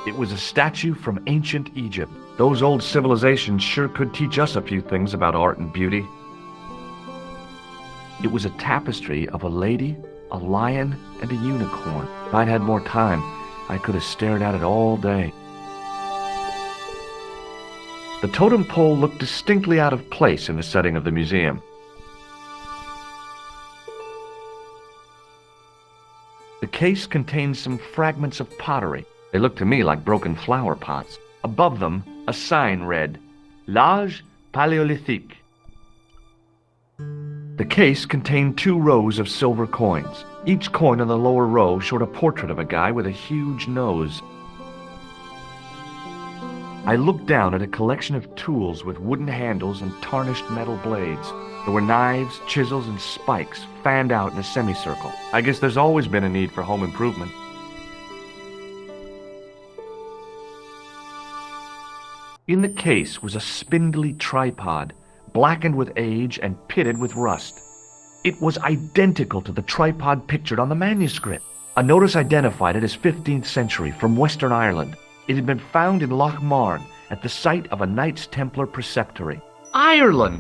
It was a statue from ancient Egypt. Those old civilizations sure could teach us a few things about art and beauty. It was a tapestry of a lady, a lion, and a unicorn. If I'd had more time, I could have stared at it all day. The totem pole looked distinctly out of place in the setting of the museum. The case contained some fragments of pottery. They looked to me like broken flower pots. Above them, a sign read, L'Âge Paléolithique. The case contained 2 rows of silver coins. Each coin on the lower row showed a portrait of a guy with a huge nose. I looked down at a collection of tools with wooden handles and tarnished metal blades. There were knives, chisels, and spikes fanned out in a semicircle. I guess there's always been a need for home improvement. In the case was a spindly tripod, blackened with age and pitted with rust. It was identical to the tripod pictured on the manuscript. A notice identified it as 15th century from Western Ireland. It had been found in Loch Marne at the site of a Knights Templar preceptory. Ireland!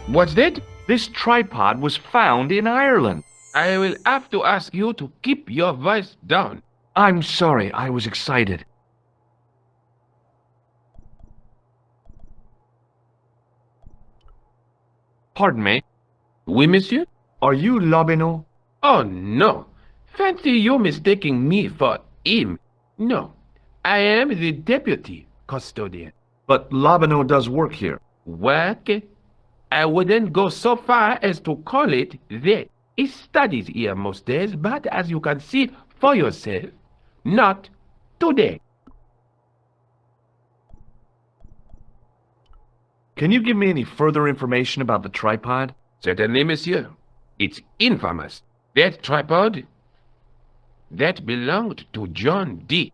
What's that? This tripod was found in Ireland. I will have to ask you to keep your voice down. I'm sorry, I was excited. Pardon me. Oui, monsieur? Are you Lobino? Oh, no. Fancy you mistaking me for him. No, I am the deputy custodian. But Lobino does work here. Work? I wouldn't go so far as to call it that. He studies here most days, but as you can see for yourself, not today. Can you give me any further information about the tripod? Certainly, monsieur. It's infamous. That tripod, that belonged to John Dee.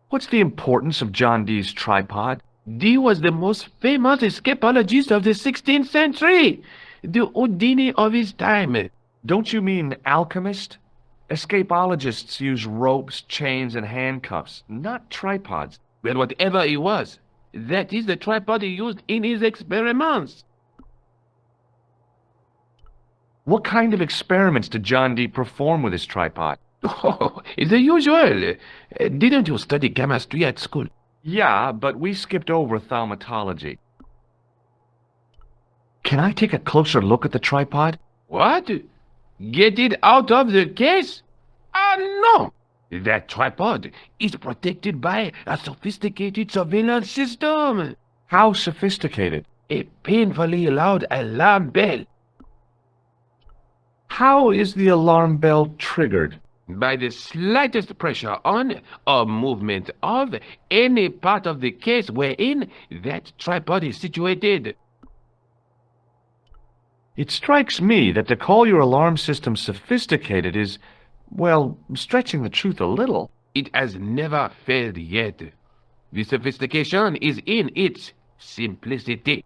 What's the importance of John Dee's tripod? Dee was the most famous escapologist of the 16th century, the Houdini of his time. Don't you mean alchemist? Escapologists use ropes, chains, and handcuffs, not tripods. Well, whatever he was, that is the tripod he used in his experiments. What kind of experiments did John Dee perform with his tripod? Oh, the usual. Didn't you study chemistry at school? Yeah, but we skipped over thaumatology. Can I take a closer look at the tripod? What? Get it out of the case? Ah, no! That tripod is protected by a sophisticated surveillance system. How sophisticated? A painfully loud alarm bell. How is the alarm bell triggered? By the slightest pressure on or movement of any part of the case wherein that tripod is situated. It strikes me that to call your alarm system sophisticated is, well, stretching the truth a little. It has never failed yet. The sophistication is in its simplicity.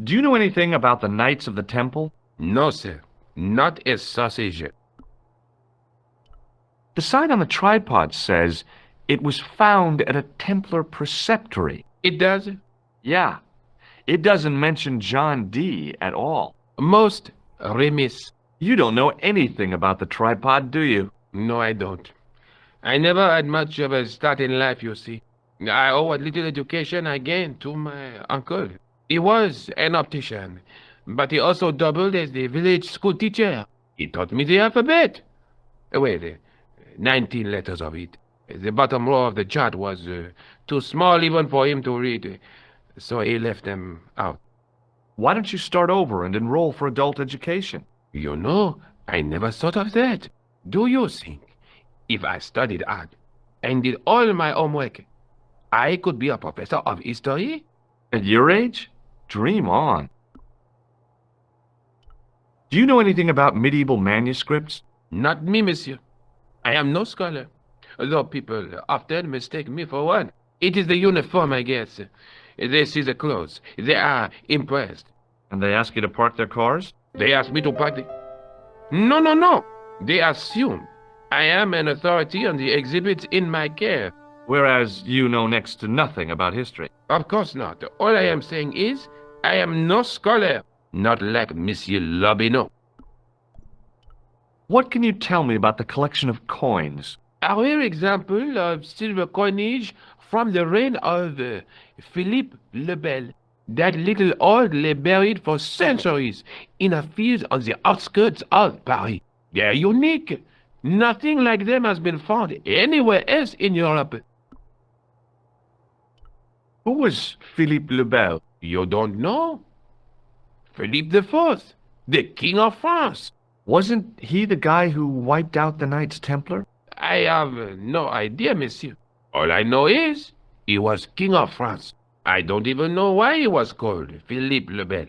Do you know anything about the Knights of the Temple? No, sir. Not a sausage. The sign on the tripod says it was found at a Templar preceptory. It does? Yeah. It doesn't mention John Dee at all. Most remiss. You don't know anything about the tripod, do you? No, I don't. I never had much of a start in life, you see. I owe what little education I gained to my uncle. He was an optician, but he also doubled as the village school teacher. He taught me the alphabet. Well, 19 letters of it. The bottom row of the chart was too small even for him to read, so he left them out. Why don't you start over and enroll for adult education? You know, I never thought of that. Do you think if I studied art and did all my homework, I could be a professor of history? At your age? Dream on. Do you know anything about medieval manuscripts? Not me, monsieur. I am no scholar, though people often mistake me for one. It is the uniform, I guess. They see the clothes. They are impressed. And they ask you to park their cars? They ask me to park the... No. They assume I am an authority on the exhibits in my care. Whereas you know next to nothing about history. Of course not. All I am saying is, I am no scholar, not like Monsieur Lobineau. What can you tell me about the collection of coins? A rare example of silver coinage from the reign of Philippe le Bel. That little old lay buried for centuries in a field on the outskirts of Paris. They're unique. Nothing like them has been found anywhere else in Europe. Who was Philippe le Bel? You don't know? Philippe IV, the King of France. Wasn't he the guy who wiped out the Knights Templar? I have no idea, monsieur. All I know is he was King of France. I don't even know why he was called Philippe le Bel.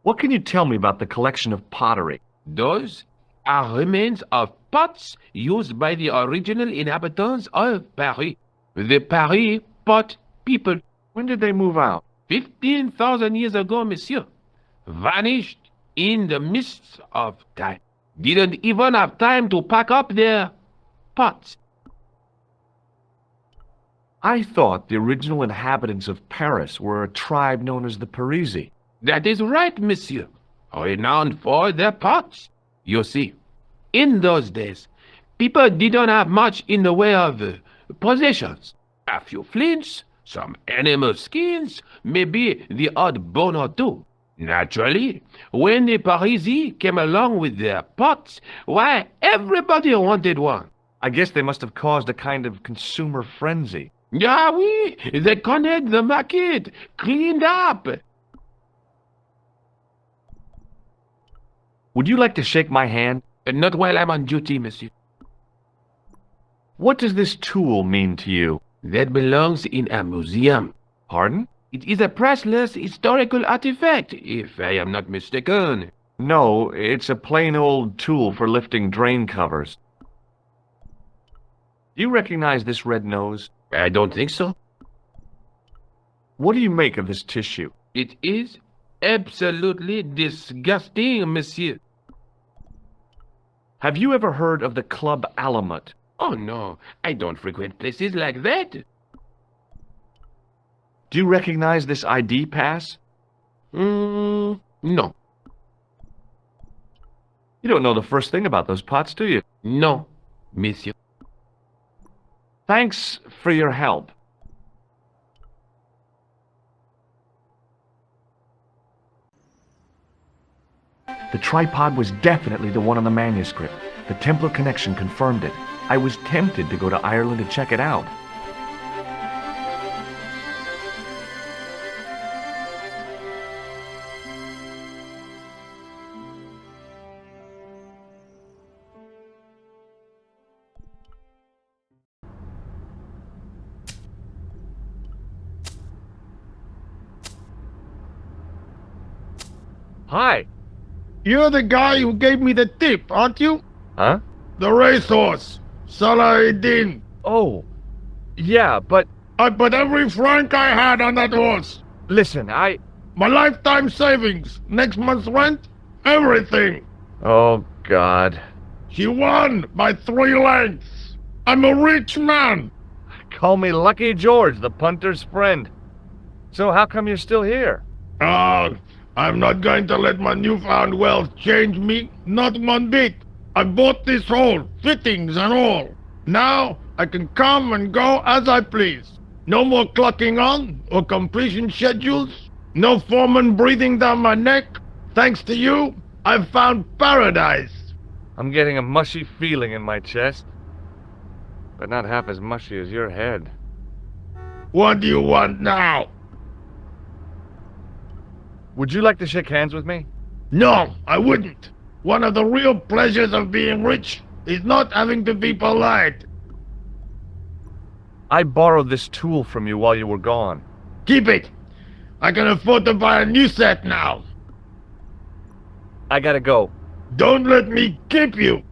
What can you tell me about the collection of pottery? Those are remains of pots used by the original inhabitants of Paris. The Paris pot people. When did they move out? 15,000 years ago, monsieur. Vanished in the mists of time. Didn't even have time to pack up their pots. I thought the original inhabitants of Paris were a tribe known as the Parisi. That is right, monsieur. Renowned for their pots. You see, in those days, people didn't have much in the way of possessions. A few flints, some animal skins, maybe the odd bone or two. Naturally, when the Parisi came along with their pots, why, everybody wanted one. I guess they must have caused a kind of consumer frenzy. Ah oui, they connect the market, cleaned up. Would you like to shake my hand? Not while I'm on duty, monsieur. What does this tool mean to you? That belongs in a museum. Pardon? It is a priceless historical artifact, if I am not mistaken. No, it's a plain old tool for lifting drain covers. Do you recognize this red nose? I don't think so. What do you make of this tissue? It is absolutely disgusting, monsieur. Have you ever heard of the Club Alamut? Oh no, I don't frequent places like that. Do you recognize this ID pass? No. You don't know the first thing about those pots, do you? No, monsieur. Thanks for your help. The tripod was definitely the one on the manuscript. The Templar connection confirmed it. I was tempted to go to Ireland to check it out. Hi. You're the guy who gave me the tip, aren't you? Huh? The racehorse, Salah-ed-Din. Oh, yeah, but I put every franc I had on that horse. listen, My lifetime savings, next month's rent, everything. Oh, God. She won by 3 lengths. I'm a rich man. Call me Lucky George, the punter's friend. So how come you're still here? I'm not going to let my newfound wealth change me, not one bit. I bought this hole, fittings and all. Now I can come and go as I please. No more clocking on or completion schedules. No foreman breathing down my neck. Thanks to you, I've found paradise. I'm getting a mushy feeling in my chest. But not half as mushy as your head. What do you want now? Would you like to shake hands with me? No, I wouldn't. One of the real pleasures of being rich is not having to be polite. I borrowed this tool from you while you were gone. Keep it. I can afford to buy a new set now. I gotta go. Don't let me keep you.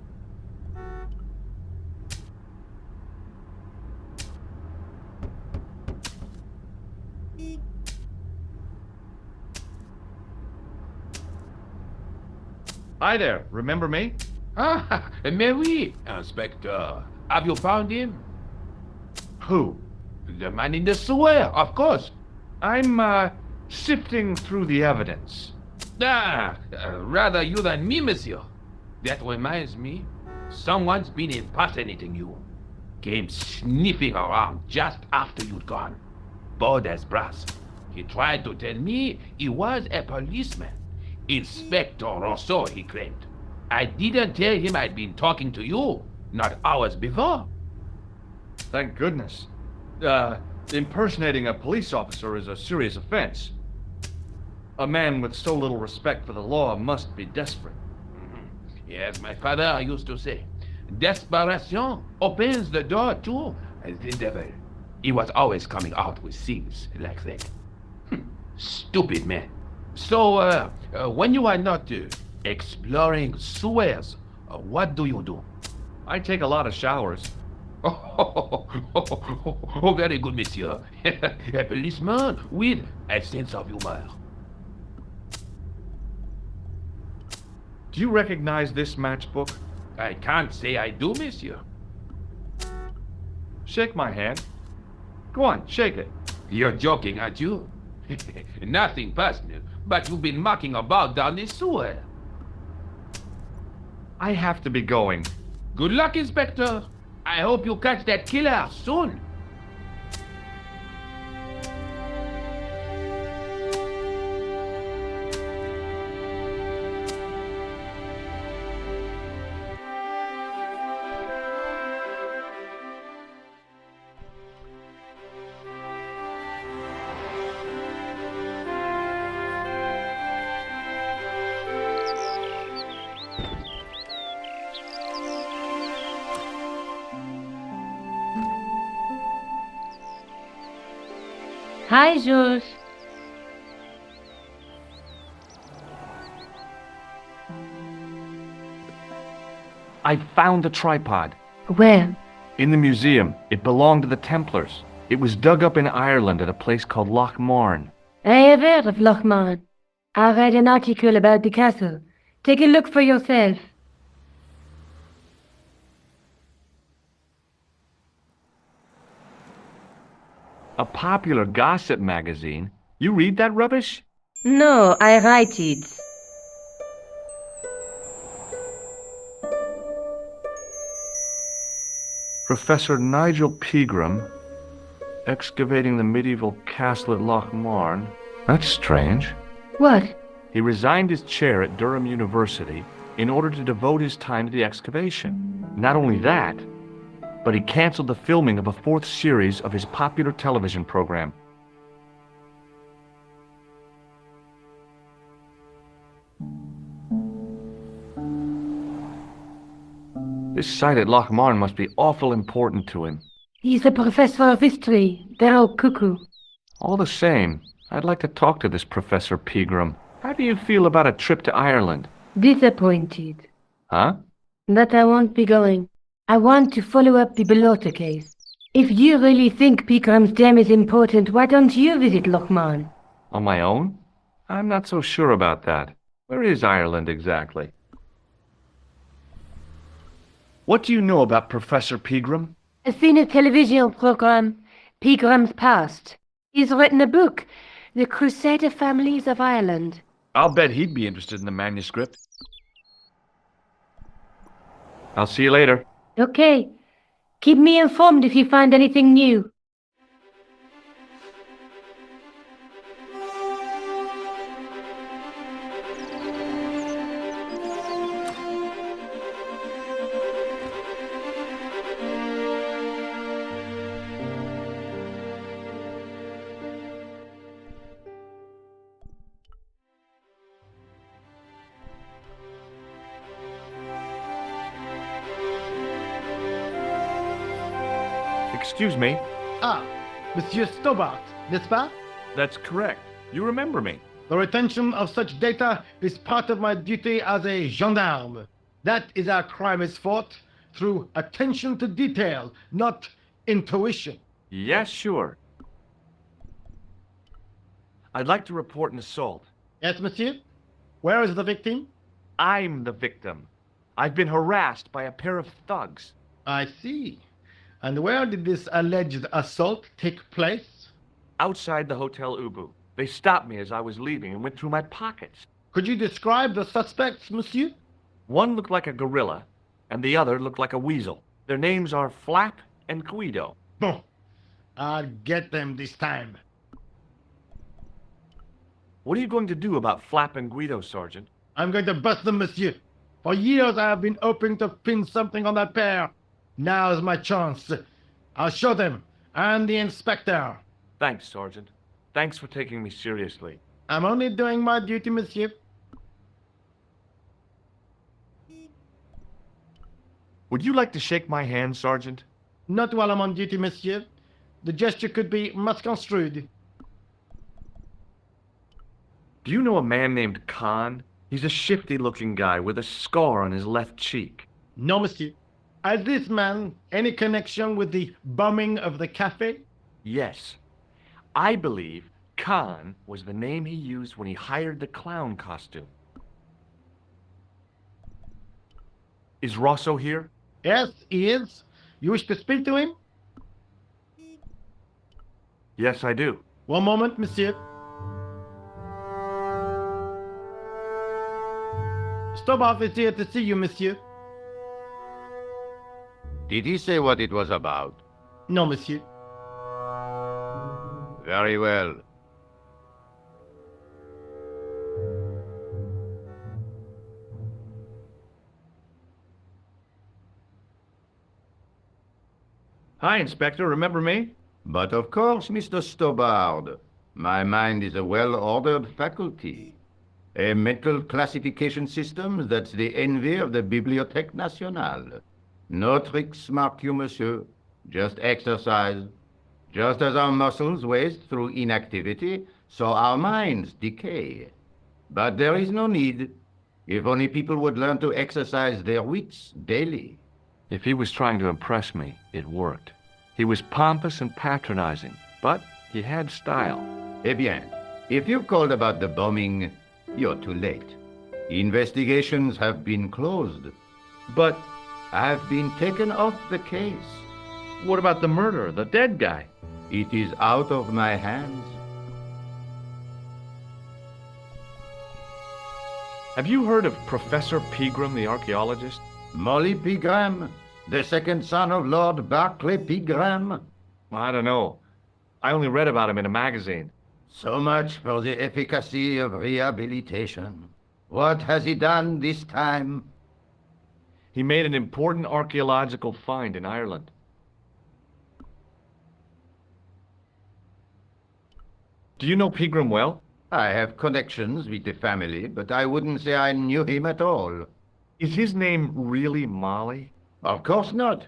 Hi there, remember me? Ah, mais oui, Inspector. Have you found him? Who? The man in the sewer, of course. I'm, sifting through the evidence. Rather you than me, monsieur. That reminds me, someone's been impersonating you. Came sniffing around just after you'd gone. Bold as brass. He tried to tell me he was a policeman. Inspector Rousseau, he claimed. I didn't tell him I'd been talking to you, not hours before. Thank goodness. Impersonating a police officer is a serious offense. A man with so little respect for the law must be desperate. Yes, my father used to say, desperation opens the door to the devil. He was always coming out with things like that. Stupid man. So, when you are not exploring sewers, what do you do? I take a lot of showers. Oh, very good, monsieur. A policeman with a sense of humor. Do you recognize this matchbook? I can't say I do, monsieur. Shake my hand. Go on, shake it. You're joking, aren't you? Nothing personal, but you've been mucking about down this sewer. I have to be going. Good luck, Inspector. I hope you catch that killer soon. Hi, Jules. I found the tripod. Where? In the museum. It belonged to the Templars. It was dug up in Ireland at a place called Loch Marn. I have heard of Lochmarn. I read an article about the castle. Take a look for yourself. A popular gossip magazine? You read that rubbish? No, I write it. Professor Nigel Pegram, excavating the medieval castle at Loch Marn. That's strange. What? He resigned his chair at Durham University in order to devote his time to the excavation. Not only that, but he canceled the filming of a fourth series of his popular television program. This site at Loch Marn must be awful important to him. He's a professor of history. They're all cuckoo. All the same, I'd like to talk to this Professor Pegram. How do you feel about a trip to Ireland? Disappointed. Huh? That I won't be going. I want to follow up the Bellotta case. If you really think Pegram's dam is important, why don't you visit Lochmarn? On my own? I'm not so sure about that. Where is Ireland exactly? What do you know about Professor Pegram? I've seen a television program, Pegram's Past. He's written a book, The Crusader Families of Ireland. I'll bet he'd be interested in the manuscript. I'll see you later. Okay. Keep me informed if you find anything new. Excuse me. Ah, Monsieur Stobart, n'est-ce pas? That's correct. You remember me. The retention of such data is part of my duty as a gendarme. That is how crime is fought, through attention to detail, not intuition. Yes, sure. I'd like to report an assault. Yes, monsieur? Where is the victim? I'm the victim. I've been harassed by a pair of thugs. I see. And where did this alleged assault take place? Outside the Hotel Ubu. They stopped me as I was leaving and went through my pockets. Could you describe the suspects, monsieur? One looked like a gorilla, and the other looked like a weasel. Their names are Flap and Guido. Bon. I'll get them this time. What are you going to do about Flap and Guido, Sergeant? I'm going to bust them, monsieur. For years I have been hoping to pin something on that pair. Now's my chance. I'll show them. And the inspector. Thanks, Sergeant. Thanks for taking me seriously. I'm only doing my duty, monsieur. Would you like to shake my hand, Sergeant? Not while I'm on duty, monsieur. The gesture could be misconstrued. Do you know a man named Khan? He's a shifty-looking guy with a scar on his left cheek. No, monsieur. Has this man any connection with the bombing of the cafe? Yes. I believe Khan was the name he used when he hired the clown costume. Is Rosso here? Yes, he is. You wish to speak to him? Yes, I do. One moment, monsieur. Stobart is here to see you, monsieur. Did he say what it was about? No, monsieur. Very well. Hi, Inspector. Remember me? But of course, Mr. Stobart. My mind is a well-ordered faculty. A mental classification system that's the envy of the Bibliothèque Nationale. No tricks, mark you, monsieur. Just exercise. Just as our muscles waste through inactivity, so our minds decay. But there is no need. If only people would learn to exercise their wits daily. If he was trying to impress me, it worked. He was pompous and patronizing, but he had style. Eh bien, if you called about the bombing, you're too late. Investigations have been closed. But I've been taken off the case. what about the murderer, the dead guy? It is out of my hands. Have you heard of Professor Pegram, the archaeologist? Molly Pegram, the second son of Lord Barclay Pegram. I don't know. I only read about him in a magazine. So much for the efficacy of rehabilitation. What has he done this time? He made an important archaeological find in Ireland. Do you know Pegram well? I have connections with the family, but I wouldn't say I knew him at all. Is his name really Molly? Of course not.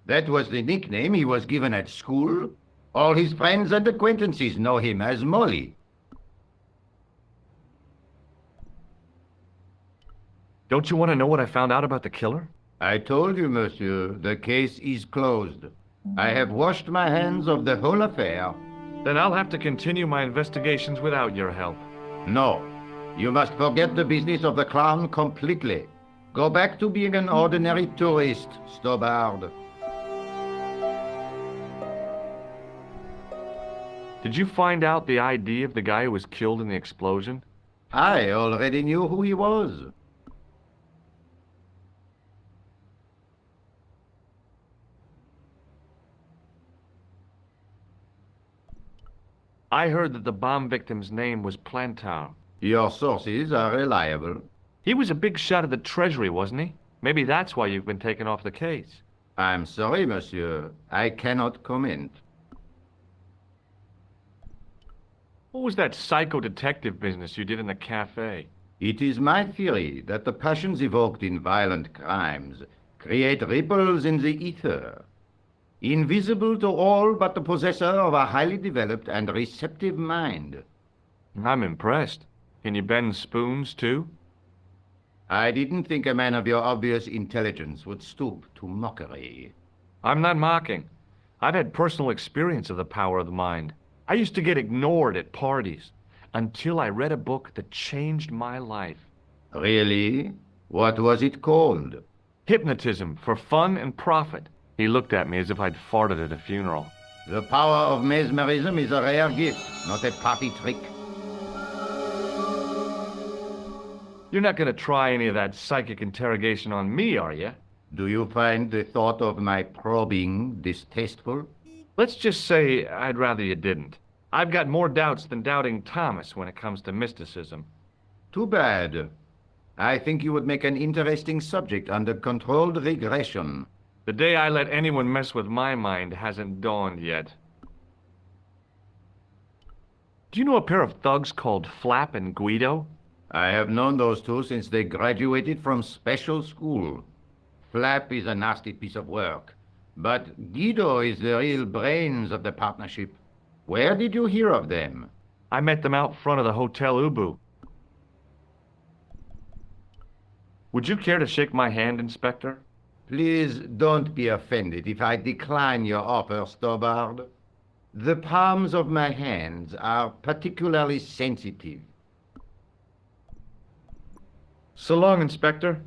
That was the nickname he was given at school. All his friends and acquaintances know him as Molly. Don't you want to know what I found out about the killer? I told you, monsieur, the case is closed. I have washed my hands of the whole affair. Then I'll have to continue my investigations without your help. No, you must forget the business of the clown completely. Go back to being an ordinary tourist, Stobart. Did you find out the ID of the guy who was killed in the explosion? I already knew who he was. I heard that the bomb victim's name was Plantar. Your sources are reliable. He was a big shot at the Treasury, wasn't he? Maybe that's why you've been taken off the case. I'm sorry, monsieur. I cannot comment. What was that psycho-detective business you did in the cafe? It is my theory that the passions evoked in violent crimes create ripples in the ether, invisible to all but the possessor of a highly developed and receptive mind. I'm impressed. Can you bend spoons, too? I didn't think a man of your obvious intelligence would stoop to mockery. I'm not mocking. I've had personal experience of the power of the mind. I used to get ignored at parties until I read a book that changed my life. Really? What was it called? Hypnotism for fun and profit. He looked at me as if I'd farted at a funeral. The power of mesmerism is a rare gift, not a party trick. You're not gonna try any of that psychic interrogation on me, are you? Do you find the thought of my probing distasteful? Let's just say I'd rather you didn't. I've got more doubts than doubting Thomas when it comes to mysticism. Too bad. I think you would make an interesting subject under controlled regression. The day I let anyone mess with my mind hasn't dawned yet. Do you know a pair of thugs called Flap and Guido? I have known those two since they graduated from special school. Flap is a nasty piece of work, but Guido is the real brains of the partnership. Where did you hear of them? I met them out front of the Hotel Ubu. Would you care to shake my hand, Inspector? Please don't be offended if I decline your offer, Stobard. The palms of my hands are particularly sensitive. So long, Inspector.